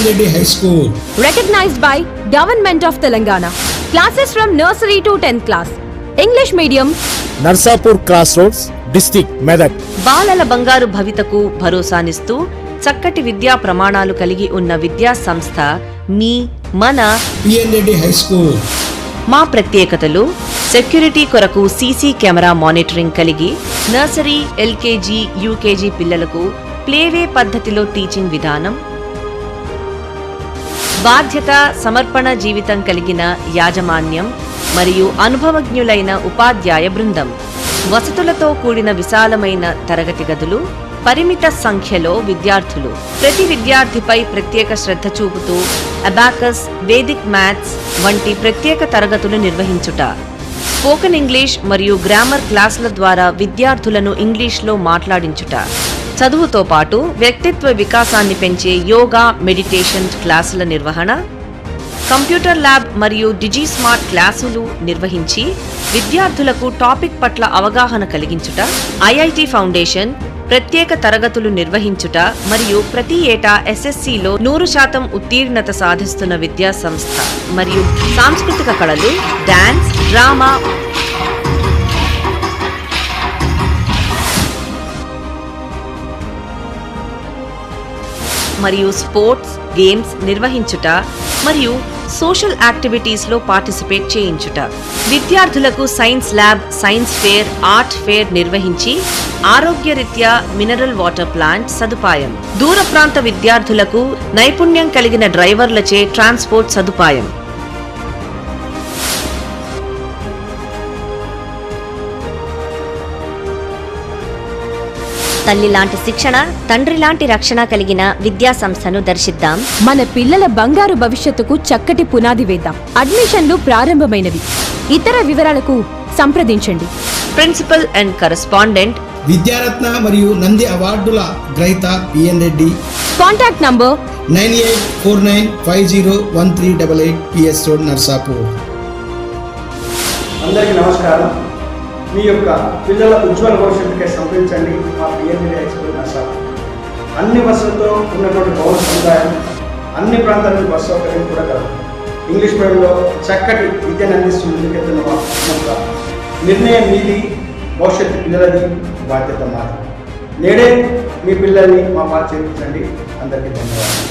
Reddy High School. Recognized by Government of Telangana. Classes from nursery to 10th class. English medium. Narsapur Crossroads, District, Medak. బాలల బంగారు భవితకు భరోసానిస్తూ చక్కటి విద్యా ప్రమాణాలు కలిగి ఉన్న విద్యా సంస్థ మన Reddy High School. మా ప్రత్యేకతలు సెక్యూరిటీ కొరకు సీసీ కెమెరా మానిటరింగ్ కలిగి నర్సరీ, ఎల్కేజీ, యూకేజీ పిల్లలకు ప్లేవే పద్ధతిలో టీచింగ్ విధానం, బాధ్యత, సమర్పణ జీవితం కలిగిన యాజమాన్యం మరియు అనుభవజ్ఞులైన ఉపాధ్యాయ బృందం, వసతులతో కూడిన విశాలమైన తరగతి గదులు, పరిమిత సంఖ్యలో విద్యార్థులు, ప్రతి విద్యార్థిపై ప్రత్యేక శ్రద్ధ చూపుతూ అబాకస్, వేదిక్ మ్యాథ్స్ వంటి ప్రత్యేక తరగతులు నిర్వహించుట, స్పోకెన్ ఇంగ్లీష్ మరియు గ్రామర్ క్లాసుల ద్వారా విద్యార్థులను ఇంగ్లీష్లో మాట్లాడించుట, చదువుతో పాటు వ్యక్తిత్వ వికాసాన్ని పెంచే యోగా, మెడిటేషన్ క్లాసుల నిర్వహణ, కంప్యూటర్ ల్యాబ్ మరియు డిజి స్మార్ట్ క్లాసులు నిర్వహించి విద్యార్థులకు టాపిక్ పట్ల అవగాహన కలిగించుట, ఐఐటి ఫౌండేషన్ ప్రత్యేక తరగతులు నిర్వహించుట మరియు ప్రతి ఏటా ఎస్ఎస్సిలో 100% ఉత్తీర్ణత సాధిస్తున్న విద్యా సంస్థ మరియు సాంస్కృతిక కళలు, డాన్స్, డ్రామా మరియు స్పోర్ట్స్, గేమ్స్ నిర్వహించుట మరియు సోషల్ యాక్టివిటీస్లో పార్టిసిపేట్ చేయించుట, విద్యార్థులకు science lab, science fair, art fair నిర్వహించి ఆరోగ్యరీత్యా మినరల్ వాటర్ ప్లాంట్ సదుపాయం, దూర ప్రాంత విద్యార్థులకు నైపుణ్యం కలిగిన డ్రైవర్లచే ట్రాన్స్పోర్ట్ సదుపాయం. తల్లి లాంటి శిక్షణ, తండ్రి లాంటి రక్షణ కలిగిన విద్యా సంస్థను దర్శిద్దాం. మన పిల్లల బంగారు భవిష్యత్తుకు చక్కటి పునాది వేద్దాం. అడ్మిషన్లు ప్రారంభమైనవి. ఇతర వివరాలకు సంప్రదించండి. ప్రిన్సిపల్ అండ్ కరెస్పాండెంట్, విద్యారత్న మరియు నంది అవార్డుల గ్రహీత PN Reddy. Contact number 9849501388 PS road, Narsapur. అందరికీ నమస్కారం. మీ యొక్క పిల్లల ఉజ్వల భవిష్యత్తుకే సంప్రదించండి మా PN Reddy high school, Narsapur. అన్ని వసతులతో ఉన్నటువంటి భవన సముదాయం, అన్ని ప్రాంతాల నుంచి బస్సు సౌకర్యం కూడా కలదు. ఇంగ్లీష్ మీడియంలో చక్కటి విద్యను అందిస్తూ ముందుకెళ్తున్న మా సంస్థ. నిర్ణయం మీది, భవిష్యత్తు పిల్లలది, బాధ్యత మాది. నేడే మీ పిల్లల్ని మా పాత చేర్పించండి. అందరికీ ధన్యవాదాలు.